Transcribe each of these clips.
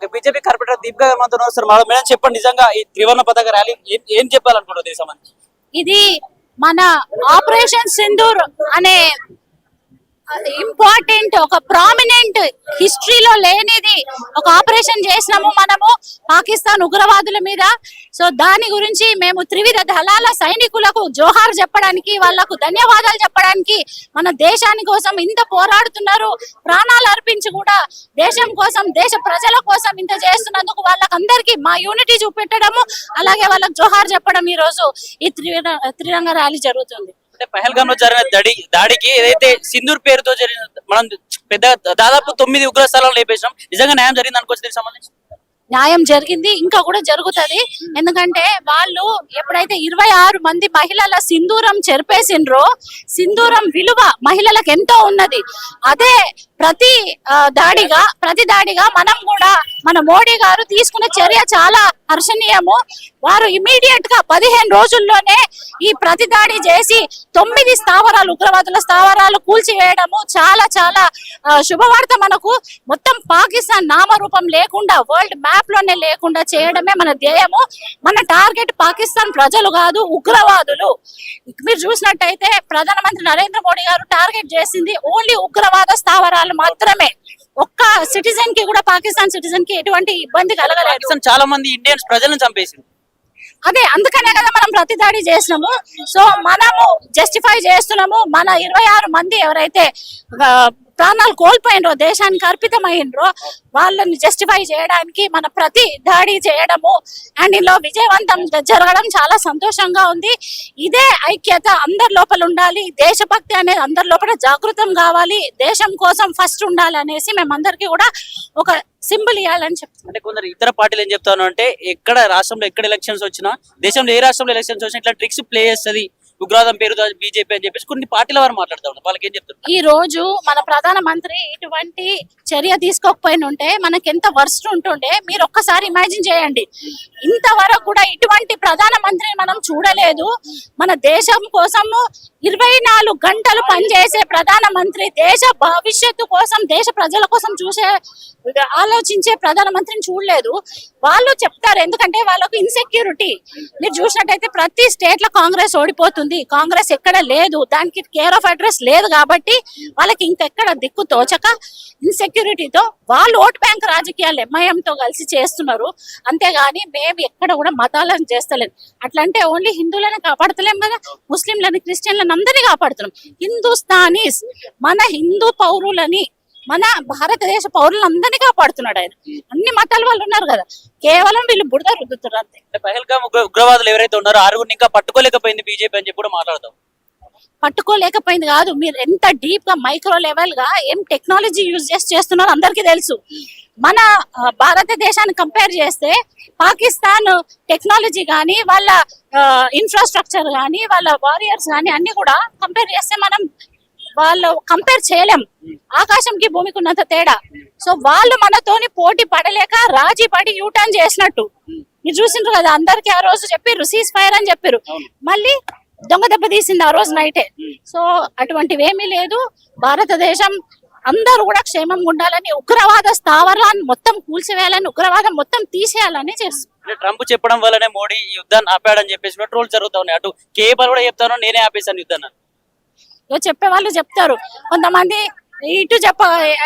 Okay, BJP corporator Deepika గారు మనతో వస్తారు. మేడం చెప్పండి, నిజంగా ఈ త్రివర్ణ పతాక ర్యాలీ ఏం చెప్పాలనుకుంటారు దేశం అని? ఇది మన ఆపరేషన్ సింధూర్ అనే ఇంపార్టెంట్ ఒక ప్రామినెంట్ హిస్టరీలో లేనిది ఒక ఆపరేషన్ చేసినాము మనము పాకిస్తాన్ ఉగ్రవాదుల మీద. సో దాని గురించి మేము త్రివిధ దళాల సైనికులకు జోహార్ చెప్పడానికి, వాళ్లకు ధన్యవాదాలు చెప్పడానికి, మన దేశాని కోసం ఇంత పోరాడుతున్నారు, ప్రాణాలు అర్పించి కూడా దేశం కోసం, దేశ ప్రజల కోసం ఇంత చేస్తున్నందుకు వాళ్ళకందరికీ మా యూనిటీ చూపెట్టడము, అలాగే వాళ్ళకి జోహార్ చెప్పడం ఈ రోజు ఈ త్రిరంగ ర్యాలీ జరుగుతుంది. పహల్గామ్ లో జరిగిన దాడికి ఏదైతే సింధూర్ పేరుతో జరిగిన మనం పెద్ద దాదాపు 9 ఉగ్ర స్థలాలు లేపేసినాం, నిజంగా న్యాయం జరిగింది అనుకోవచ్చు దీనికి సంబంధించి? న్యాయం జరిగింది, ఇంకా కూడా జరుగుతుంది. ఎందుకంటే వాళ్ళు ఎప్పుడైతే 26 మంది మహిళల సింధూరం చెరిపేసిండ్రో, సింధూరం విలువ మహిళలకు ఎంతో ఉన్నది. అదే ప్రతి దాడిగా మనం కూడా మన మోడీ గారు తీసుకున్న చర్య చాలా హర్షణీయము. వారు ఇమీడియట్ గా 15 రోజుల్లోనే ఈ ప్రతి దాడి చేసి 9 స్థావరాలు, ఉగ్రవాదుల స్థావరాలు కూల్చివేయడము చాలా చాలా శుభవార్త. మనకు మొత్తం పాకిస్తాన్ నామరూపం లేకుండా, వరల్డ్ మ్యాప్ లోనే లేకుండా చేయడమే మన ధ్యేయము. మన టార్గెట్ పాకిస్తాన్ ప్రజలు కాదు, ఉగ్రవాదులు. మీరు చూసినట్టయితే ప్రధానమంత్రి నరేంద్ర మోడీ గారు టార్గెట్ చేసింది ఓన్లీ ఉగ్రవాద స్థావరాలు మాత్రమే. ఒక్క సిటిజన్ కి కూడా, పాకిస్తాన్ సిటిజన్ కి ఎటువంటి ఇబ్బంది కలగలేదు. చాలా మంది ఇండియన్స్ ప్రజలను చంపేసింది. అదే అందుకనే కదా మనం ప్రతిదాడి చేసినాము. సో మనము జస్టిఫై చేస్తున్నాము. మన 26 మంది ఎవరైతే ప్రాణాలు కోల్పోయినరో, దేశానికి అర్పితమైనరో, వాళ్ళని జస్టిఫై చేయడానికి మన ప్రతి దాడి చేయడము అండ్ ఇందులో విజయవంతం జరగడం చాలా సంతోషంగా ఉంది. ఇదే ఐక్యత అందరి లోపల ఉండాలి, దేశభక్తి అనేది అందరి లోపల జాగృతం కావాలి, దేశం కోసం ఫస్ట్ ఉండాలి అనేసి మేమందరికీ కూడా ఒక సింబల్ ఇవ్వాలని చెప్తాను. అంటే కొందరు ఇతర పార్టీలు ఏం చెప్తాను అంటే, ఎక్కడ రాష్ట్రంలో ఎక్కడ ఎలక్షన్స్ వచ్చినా, దేశంలో ఏ రాష్ట్రంలో ఎలక్షన్స్ వచ్చినా ఇట్లా ట్రిక్స్ ప్లే చేస్తుంది ఉగ్రవాదం పేరుతో బీజేపీ అని చెప్పేసి కొన్ని పార్టీల వారు మాట్లాడుతూ ఉంటారు. వాళ్ళకి ఏం చెప్తారు? ఈ రోజు మన ప్రధానమంత్రి ఇటువంటి చర్య తీసుకోకపోయిన ఉంటే మనకి ఎంత వర్స్ట్ ఉంటుండే మీరు ఒక్కసారి ఇమాజిన్ చేయండి. ఇంతవరకు కూడా ఇటువంటి ప్రధానమంత్రిని మనం చూడలేదు. మన దేశం కోసము 24 గంటలు పనిచేసే ప్రధానమంత్రి, దేశ భవిష్యత్తు కోసం, దేశ ప్రజల కోసం ఆలోచించే ప్రధానమంత్రిని చూడలేదు. వాళ్ళు చెప్తారు, ఎందుకంటే వాళ్ళకు ఇన్సెక్యూరిటీ. మీరు చూసినట్టయితే ప్రతి స్టేట్ లో కాంగ్రెస్ ఓడిపోతుంది, కాంగ్రెస్ ఎక్కడ లేదు, దానికి కేర్ ఆఫ్ అడ్రస్ లేదు. కాబట్టి వాళ్ళకి ఇంకెక్కడ దిక్కు తోచక ఇన్సెక్యూరిటీతో వాళ్ళు ఓట్ బ్యాంక్ రాజకీయాలు ఎంఐఎంతో కలిసి చేస్తున్నారు. అంతేగాని మేము ఎక్కడ కూడా మతాలను చేస్తలేము. అట్లంటే ఓన్లీ హిందువులను కాపాడతలేం కదా, ముస్లింలని, క్రిస్టియన్లను అందరినీ కాపాడుతున్నాం. హిందుస్థానీస్, మన హిందూ పౌరులని, మన భారతదేశ పౌరులందరినీ కాపాడుతున్నాడు ఆయన. అన్ని మతాల వాళ్ళు ఉన్నారు కదా, కేవలం వీళ్ళు బురద రుద్దుతారు అంతే. పహల్గామ్ ఉగ్రవాదులు ఎవరైతే ఉన్నారో 6 ఇంకా పట్టుకోలేకపోయింది బీజేపీ అని చెప్పి కూడా మాట్లాడతాం. పట్టుకోలేకపోయింది కాదు, మీరు ఎంత డీప్ గా మైక్రో లెవెల్ గా ఏం టెక్నాలజీ యూజ్ చేస్తున్నారో అందరికీ తెలుసు. మన భారతదేశాన్ని కంపేర్ చేస్తే పాకిస్తాన్ టెక్నాలజీ కానీ, వాళ్ళ ఇన్ఫ్రాస్ట్రక్చర్ కానీ, వాళ్ళ వారియర్స్ కానీ అన్ని కూడా కంపేర్ చేస్తే మనం వాళ్ళు కంపేర్ చేయలేం. ఆకాశంకి భూమికి ఉన్నంత తేడా. సో వాళ్ళు మనతోని పోటీ పడలేక రాజీ పడి యూటర్న్ చేసినట్టు మీరు చూసిండ్రు కదా. అందరికి ఆ రోజు చెప్పారు సీజ్ ఫైర్ అని చెప్పారు, మళ్ళీ దొంగ దెబ్బ తీసింది ఆ రోజు నైటే. సో అటువంటివి ఏమీ లేదు. భారతదేశం అందరూ కూడా క్షేమంగా ఉండాలని, ఉగ్రవాద స్థావరాలను మొత్తం కూల్చివేయాలని, ఉగ్రవాదం మొత్తం తీసేయాలని చేస్తుంది. ట్రంప్ చెప్పడం వల్లనే మోడీ ఈ యుద్ధాన్ని ఆపాడని చెప్పేసి ట్రోల్ జరుగుతా ఉన్నాయి. అటు కేబల్ కూడా చెప్తాను, నేనే ఆపేశాను యుద్ధాన్ని. చెప్పే వాళ్ళు చెప్తారు, కొంతమంది ఇటు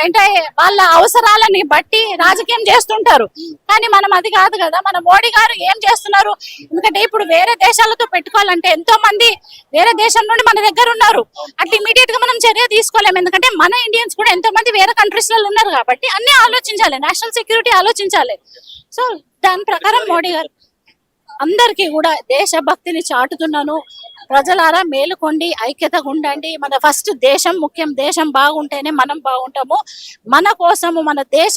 అంటే వాళ్ళ అవసరాలని బట్టి రాజకీయం చేస్తుంటారు. కానీ మనం అది కాదు కదా. మన మోడీ గారు ఏం చేస్తున్నారు? ఎందుకంటే ఇప్పుడు వేరే దేశాలతో పెట్టుకోవాలంటే ఎంతో మంది వేరే దేశం నుండి మన దగ్గర ఉన్నారు. అట్లా ఇమీడియట్ గా మనం చర్య తీసుకోలేము. ఎందుకంటే మన ఇండియన్స్ కూడా ఎంతో మంది వేరే కంట్రీస్ లో ఉన్నారు. కాబట్టి అన్ని ఆలోచించాలి, నేషనల్ సెక్యూరిటీ ఆలోచించాలి. సో దాని ప్రకారం మోడీ గారు అందరికీ కూడా దేశభక్తిని చాటుతున్నాను. ప్రజలారా మేలుకోండి, ఐక్యతగా ఉండండి. మన ఫస్ట్ దేశం ముఖ్యం. దేశం బాగుంటేనే మనం బాగుంటాము. మన కోసము, మన దేశ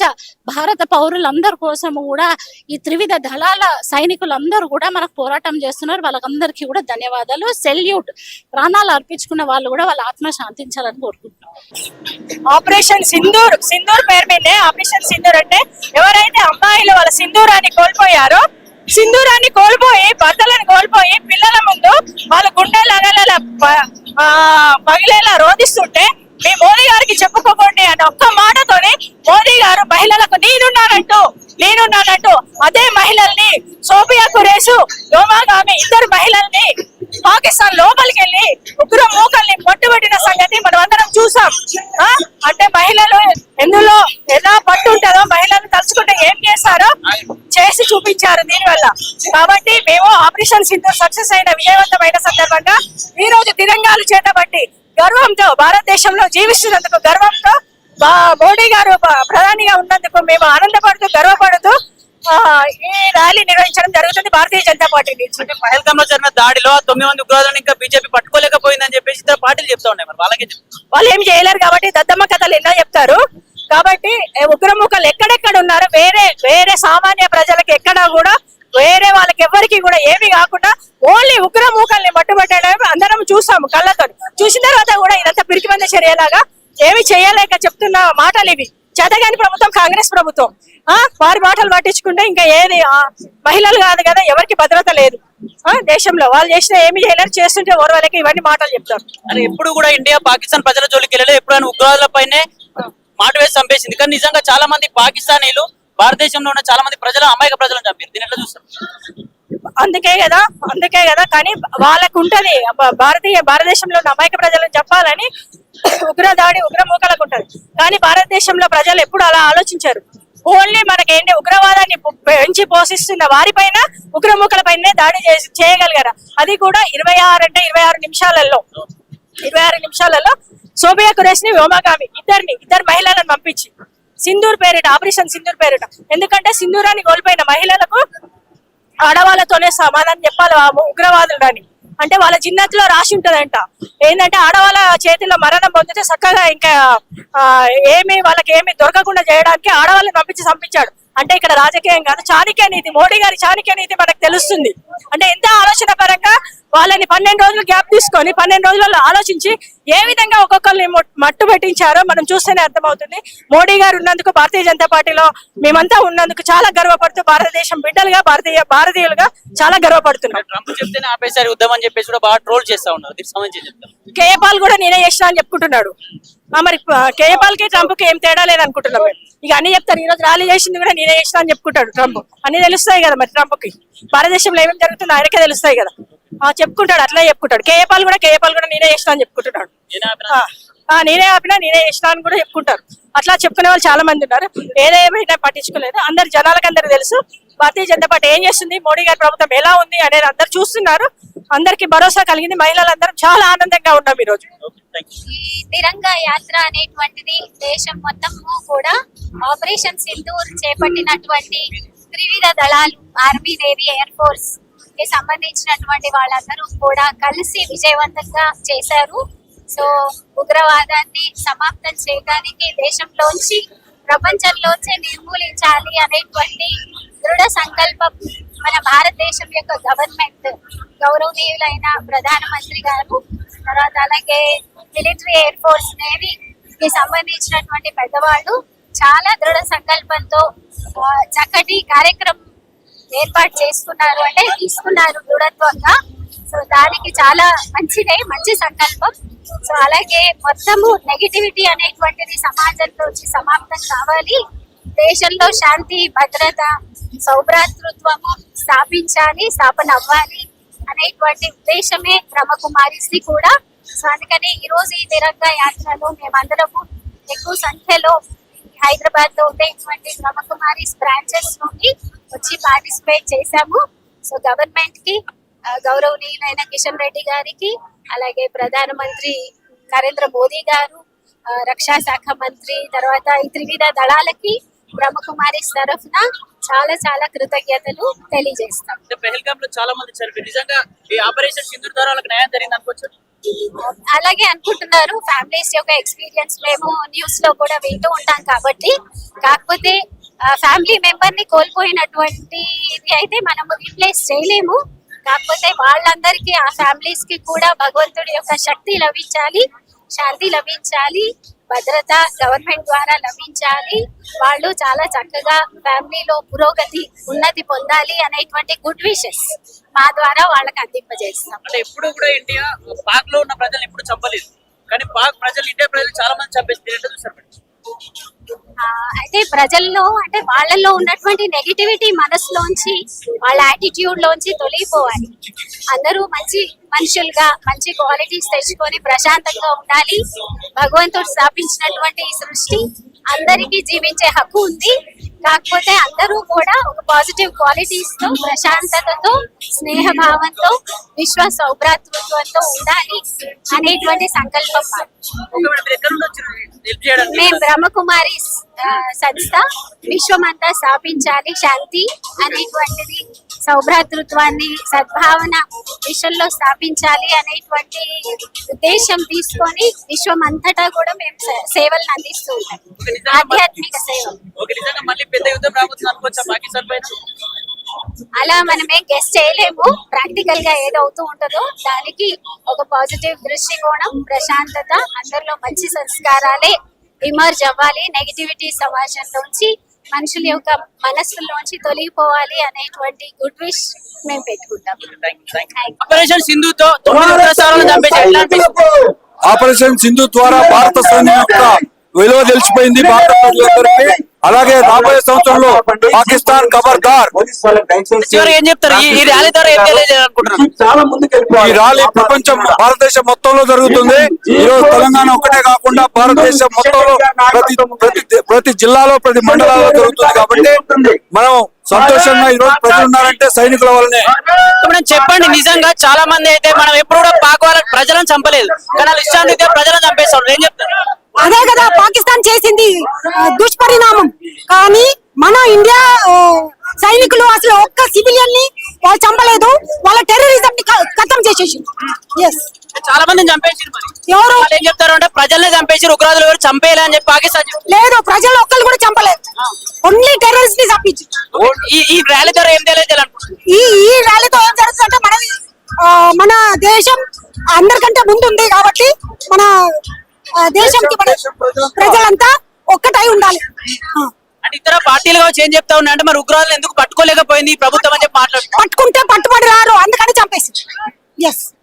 భారత పౌరులందరి కోసము కూడా ఈ త్రివిధ దళాల సైనికులందరూ కూడా మనకు పోరాటం చేస్తున్నారు. వాళ్ళకందరికీ కూడా ధన్యవాదాలు, సెల్యూట్. ప్రాణాలు అర్పించుకున్న వాళ్ళు కూడా వాళ్ళ ఆత్మ శాంతించాలని కోరుకుంటున్నాం. ఆపరేషన్ సింధూర్ పేరు మీదే ఆపరేషన్ సింధూర్ అంటే ఎవరైతే అమ్మాయిలు వాళ్ళ సింధూరాన్ని కోల్పోయారో, సింధూరాన్ని కోల్పోయి, భర్తలను కోల్పోయి పిల్లల ముందు వాళ్ళ గుండెలు పగిలేలా రోధిస్తుంటే మీ మోదీ గారికి చెప్పుకోకండి అని ఒక్క మాటతోనే మోదీ గారు మహిళలకు నేనున్నానంటూ నేనున్నానంటూ అదే మహిళల్ని సోఫియా ఖురేషు, యోమాగామి ఇద్దరు మహిళల్ని పాకిస్తాన్ లోపలికి వెళ్ళి ఉగ్ర మూకల్ని పట్టుబట్టిన సంగతి మనం అందరం చూసాం. అంటే మహిళలు ఎందులో ఎలా పట్టు ఉంటుందో మహిళలు తలుచుకుంటే ఏం చేస్తారో చేసి చూపించారు దీనివల్ల. కాబట్టి మేము ఆపరేషన్ సింధూర్ సక్సెస్ అయిన విజయవంతమైన సందర్భంగా ఈ రోజు తిరంగాలు చేతబట్టి గర్వంతో భారతదేశంలో జీవిస్తున్నందుకు గర్వంతో మోడీ గారు ప్రధానిగా ఉన్నందుకు మేము ఆనందపడుతూ గర్వపడుతూ ఈ ర్యాలీ నిర్వహించడం జరుగుతుంది భారతీయ జనతా పార్టీ నుంచి. పహల్గామ్ లో జరిగిన దాడిలో 9 మంది ఉగ్రవాదులను ఇంకా బీజేపీ పట్టుకోలేకపోయిందని చెప్పేసి ఇతర పార్టీలు చెప్తా ఉన్నాయి. మరి వాళ్ళకి వాళ్ళు ఏం చేయలేరు కాబట్టి దద్దమ్మ కథలు ఎన్నో చెప్తారు. కాబట్టి ఉగ్రముఖాలు ఎక్కడెక్కడ ఉన్నారు వేరే సామాన్య ప్రజలకు ఎక్కడా కూడా వేరే వాళ్ళకి ఎవరికి కూడా ఏమి కాకుండా ఓన్లీ ఉగ్రముఖాల్ని మట్టుబట్టడం అందరం చూసాము కళ్ళతో. చూసిన తర్వాత కూడా ఇదంతా పిరికిమంద చర్యలాగా ఏమి చేయలేక చెప్తున్న మాటలు ఇవి. చేతగాని ప్రభుత్వం కాంగ్రెస్ ప్రభుత్వం. వారి మాటలు పట్టించుకుంటే ఇంకా ఏది మహిళలు కాదు కదా, ఎవరికి భద్రత లేదు దేశంలో. వాళ్ళు చేసిన ఏమి చేయలేరు, చేస్తుంటే వాళ్ళకి ఇవన్నీ మాటలు చెప్తారు. అని ఎప్పుడు కూడా ఇండియా పాకిస్తాన్ ప్రజల జోలికి వెళ్ళలేదు, ఎప్పుడైనా ఉగ్రవాదుల పైనే మాట వేసి చంపేసింది. కానీ నిజంగా చాలా మంది పాకిస్తానీలు భారతదేశంలో ఉన్న చాలా మంది ప్రజలు అమాయక ప్రజలను చంపారు. దీని ఎట్లా చూస్తారు? అందుకే కదా కానీ వాళ్ళకు ఉంటది భారతదేశంలో ఉన్న అమాయక ప్రజలను చెప్పాలని ఉగ్రమూకలకు ఉంటది. కానీ భారతదేశంలో ప్రజలు ఎప్పుడు అలా ఆలోచించారు. ఓన్లీ మనకేంటి ఉగ్రవాదాన్ని పెంచి పోషిస్తున్న వారిపైన ఉగ్రమూకల పైన దాడి చేయగలిగారు. అది కూడా 26 నిమిషాలలో సోఫియా ఖురేష్ ని, వ్యోమాగామి ఇద్దరు మహిళలను పంపించి సింధూర్ పేరిట, ఆపరేషన్ సింధూర్ పేరిట. ఎందుకంటే సింధూరాన్ని కోల్పోయిన మహిళలకు ఆడవాళ్ళతోనే సమాధానం చెప్పాలి ఉగ్రవాదులు అని. అంటే వాళ్ళ జిన్నతిలో రాసి ఉంటదంట ఏంటంటే ఆడవాళ్ళ చేతిలో మరణం పొందితే చక్కగా ఇంకా వాళ్ళకి ఏమి దొరకకుండా చేయడానికి ఆడవాళ్ళని పంపించాడు. అంటే ఇక్కడ రాజకీయం కాదు, చాణక్య నీతి, మోడీ గారి చాణక్య నీతి మనకు తెలుస్తుంది. అంటే ఎంత ఆలోచన పరంగా వాళ్ళని 12 రోజులు గ్యాప్ తీసుకొని 12 రోజులలో ఆలోచించి ఏ విధంగా ఒక్కొక్కరిని మట్టు పెట్టించారో మనం చూస్తేనే అర్థమవుతుంది. మోడీ గారు ఉన్నందుకు, భారతీయ జనతా పార్టీలో మేమంతా ఉన్నందుకు చాలా గర్వపడుతూ భారతదేశం బిడ్డలుగా భారతీయులుగా చాలా గర్వపడుతున్నాం. ట్రంప్ చెప్తేనే ఆపేసారి యుద్ధం అని చెప్పేసి కూడా బాగా ట్రోల్ చేస్తా ఉన్నారు. దీనికి సంబంధించి చెప్తాను. కేఏపాల్ కూడా నేనే చేసిన అని చెప్పుకుంటున్నాడు. మరి కేఏపాల్ కి ట్రంప్ కి ఏం తేడా లేదనుకుంటున్నాం. ఇక అన్ని చెప్తారు. ఈ రోజు ర్యాలీ చేసింది కూడా నేనే చేసిన అని చెప్పుకుంటాడు ట్రంప్. అన్ని తెలుస్తాయి కదా మరి ట్రంప్ కి భారతదేశంలో ఏమేమి జరుగుతుందో ఆయనకే తెలుస్తాయి కదా, చెప్పుకుంటాడు. అట్లా చెప్పుకుంటాడు. కేఏపాల్ కూడా నేనే చేసిన అని చెప్పుకుంటున్నాడు. నేనే ఆపినా నేనే చేసిన అని కూడా చెప్పుకుంటారు. అట్లా చెప్పుకునే వాళ్ళు చాలా మంది ఉన్నారు. ఏదేమైనా పట్టించుకోలేదు. అందరు జనాలకు తెలుసు భారతీయ జనతా పార్టీ ఏం చేస్తుంది, మోడీ గారి ప్రభుత్వం ఎలా ఉంది అనేది అందరు చూస్తున్నారు. అందరికి భరోసా కలిగింది. మహిళలందరం చాలా ఆనందంగా ఉన్నాం ఈ రోజు. ఈ తిరంగా యాత్ర అనేటువంటిది దేశం మొత్తము కూడా ఆపరేషన్ సింధూర్ చేపట్టినటువంటి త్రివిధ దళాలు, ఆర్మీ, నేవీ, ఎయిర్ ఫోర్స్ కి సంబంధించినటువంటి వాళ్ళందరూ కూడా కలిసి విజయవంతంగా చేశారు. సో ఉగ్రవాదాన్ని సమాప్తం చేయడానికి, దేశంలోంచి ప్రపంచంలోంచి నిర్మూలించాలి అనేటువంటి దృఢ సంకల్పం మన భారతదేశం యొక్క గవర్నమెంట్, గౌరవనీయులైన ప్రధానమంత్రి గారు, తర్వాత అలాగే మిలిటరీ, ఎయిర్ ఫోర్స్, నేవీ కి సంబంధించినటువంటి పెద్దవాళ్ళు చాలా దృఢ సంకల్పంతో చక్కటి కార్యక్రమం ఏర్పాటు చేసుకున్నారు, అంటే తీసుకున్నారు దృఢత్వంగా. సో దానికి చాలా మంచి సంకల్పం. సో అలాగే మొత్తము నెగిటివిటీ అనేటువంటిది సమాజంలోంచి సమాప్తం కావాలి, దేశంలో శాంతి, భద్రత, సౌభ్రాతృత్వము స్థాపన అవ్వాలి అనేటువంటి ఉద్దేశమే బ్రహ్మకుమారిస్ది కూడా. సో అందుకని ఈ రోజు ఈ తిరంగా యాత్రలో మేమందరము ఎక్కువ సంఖ్యలో హైదరాబాద్ లో ఉండేటువంటి బ్రహ్మకుమారిస్ బ్రాంచెస్ నుండి వచ్చి పార్టిసిపేట్ చేశాము. సో గవర్నమెంట్ కి, గౌరవనీయులైన కిషన్ రెడ్డి గారికి, అలాగే ప్రధానమంత్రి నరేంద్ర మోదీ గారు, రక్షా శాఖ మంత్రి, తర్వాత ఈ త్రివిధ దళాలకి బ్రహ్మకుమారిస్ తరఫున చాలా కృతజ్ఞతలు తెలియజేస్తాం. పహల్గామ్ లో చాలా మంది చనిపోయారు. నిజంగా ఈ ఆపరేషన్ సింధూర్ ద్వారా వాళ్ళకి న్యాయం జరిగింది అనుకోవచ్చు. అలాగే అనుకుంటున్నారు. ఫ్యామిలీస్ యొక్క ఎక్స్పీరియన్స్ మేము న్యూస్ లో కూడా వింటూ ఉంటాం కాబట్టి. కాకపోతే ఫ్యామిలీ మెంబర్ ని కోల్పోయినటువంటి అయితే మనము రీప్లేస్ చేయలేము. కాకపోతే వాళ్ళందరికీ, ఆ ఫ్యామిలీస్ కి కూడా భగవంతుడి యొక్క శక్తి లభించాలి, శాంతి లభించాలి, భద్రత గవర్నమెంట్ ద్వారా లభించాలి. వాళ్ళు చాలా చక్కగా ఫ్యామిలీలో పురోగతి, ఉన్నతి పొందాలి అనేటువంటి గుడ్ విషెస్ మా ద్వారా వాళ్ళకి అందింపజేస్తాం. అంటే ఎప్పుడు కూడా ఇండియా పాక్ లో ఉన్న ప్రజలు ఎప్పుడు చంపలేదు, కానీ పాక్ ప్రజలు, ఇండియా ప్రజలు చాలా మంది చంపేస్తారు. అయితే ప్రజల్లో అంటే వాళ్ళల్లో ఉన్నటువంటి నెగిటివిటీ మనసులోంచి వాళ్ళ యాటిట్యూడ్ లోంచి తొలగిపోవాలి. అందరూ మంచి మనుషులుగా మంచి క్వాలిటీస్ తెచ్చుకొని ప్రశాంతంగా ఉండాలి. భగవంతుడు స్థాపించినటువంటి ఈ సృష్టి అందరికీ జీవించే హక్కు ఉంది. కాకపోతే అందరూ కూడా ఒక పాజిటివ్ క్వాలిటీస్ తో, ప్రశాంతతతో, స్నేహభావంతో, విశ్వ సౌభ్రాతృత్వంతో ఉండాలి అనేటువంటి సంకల్పం మాది. మేము బ్రహ్మకుమారి సంస్థ విశ్వమంతా స్థాపించాలి శాంతి అనేటువంటిది, సౌభ్రాతృత్వాన్ని, సద్భావన విశ్వంలో స్థాపించాలి అనేటువంటి ఉద్దేశం తీసుకొని విశ్వమంతటా కూడా మేము సేవలను అందిస్తూ ఉంటాం. ఆధ్యాత్మిక సేవలు. అలా మనమే గెస్ట్ చేయలేము. ప్రాక్టికల్ గా ఏదవుతూ ఉంటుందో దానికి ఒక పాజిటివ్ దృష్టికోణం, ప్రశాంతత, అందరిలో మంచి సంస్కారాలే ఇమర్జ్ అవ్వాలి. నెగిటివిటీ సమాజంలోంచి మనుషుల యొక్క మనస్సులోంచి తొలగిపోవాలి అనేటువంటి గుడ్ విష్ మేము పెట్టుకుంటాం. ఆపరేషన్ సింధుతో 9 ఉగ్రవాదులను చంపేసి ఎట్లా అనిపిస్తుంది? ఆపరేషన్ సింధు ద్వారా భారత సైన్యం యొక్క విలువ తెలిసిపోయింది భారత ప్రజలందరికీ. అలాగే రాబోయే సంవత్సరంలో పాకిస్తాన్ ఖబర్దార్. చివరికి ఏం చెప్తారు? ఈ ర్యాలీ ద్వారా ఏం తెలియజేయాలనుకుంటున్నారు? ఈ ర్యాలీ ప్రపంచం, భారతదేశం మొత్తంలో జరుగుతుంది. ఈ రోజు తెలంగాణ ఒక్కటే కాకుండా భారతదేశం మొత్తంలో ప్రతి జిల్లాలో, ప్రతి మండలాల్లో జరుగుతుంది. కాబట్టి మనం సంతోషంగా ఈ రోజు ప్రజలు ఉన్నారంటే సైనికుల వల్లనే. ఇప్పుడు చెప్పండి, నిజంగా చాలా మంది అయితే మనం ఎప్పుడు కూడా పాక్ వాళ్ళ ప్రజలను చంపలేదు, కానీ వాళ్ళు ఇష్టానికి ప్రజలను చంపేస్తారు. ఏం చెప్తారు? అదే కదా పాకిస్తాన్ చేసింది దుష్పరిణామం. కానీ మన ఇండియా సైనికులు అసలు ఒక్క సివిలియన్ ని వాళ్ళు చంపలేదు. వాళ్ళ టెర్రరిజం ని ఖతం చేసేసి చాలా మందిని చంపేసారు. ఎవరు ఏం చెప్తారు అంటే ప్రజల్ని చంపేసారు, ఉగ్రవాదులు ఎవరు చంపేయాలి అని చెప్పి పాకిస్తాన్ లేదు. ప్రజలు ఒక్కరు కూడా చంపలేదు, ఓన్లీ టెర్రరిస్ట్ ని చంపించి. ఈ ర్యాలీ ద్వారా ఏం తెలియజేయాలనుకుంటున్నారు? ఈ ర్యాలీతో ఏం జరుగుతుందంటే మన దేశం అందరికంటే ముందుంది కాబట్టి మన దేశంకి ప్రజలంతా ఒక్కటై ఉండాలి. అంటే ఇతర పార్టీలు కావచ్చు ఏం చెప్తా ఉన్నా అంటే మరి ఉగ్రవాదులు ఎందుకు పట్టుకోలేకపోయింది ఈ ప్రభుత్వం అని చెప్పి మాట్లాడుతున్నారు. పట్టుకుంటే పట్టుబడి రారు, అందుకని చంపేసి.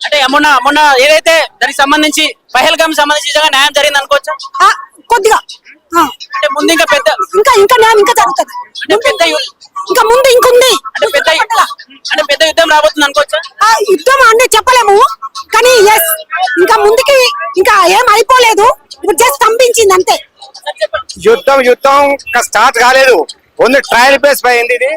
అంటే మొన్న ఏదైతే దానికి సంబంధించి పహల్గామ్ సంబంధించి నిజంగా న్యాయం జరిగింది అనుకోవచ్చా? కొద్దిగా అంటే ముందు ఇంకా పెద్ద ఇంకా న్యాయం ఇంకా జరుగుతుంది. అంటే పెద్ద ఇంకా ముందు ఇంకుంది. అంటే పెద్ద యుద్ధం రాబోతుంది అనుకోవచ్చా? యుద్ధం అంటే చెప్పలేము, కానీ ఇంకా ముందుకి ఇంకా ఏం అయిపోలేదు. ఇప్పుడు జస్ట్ స్తంభించింది అంతే. యుద్ధం స్టార్ట్ కాలేదు, ఓన్లీ ట్రయల్ బేస్ పైంది ఇది.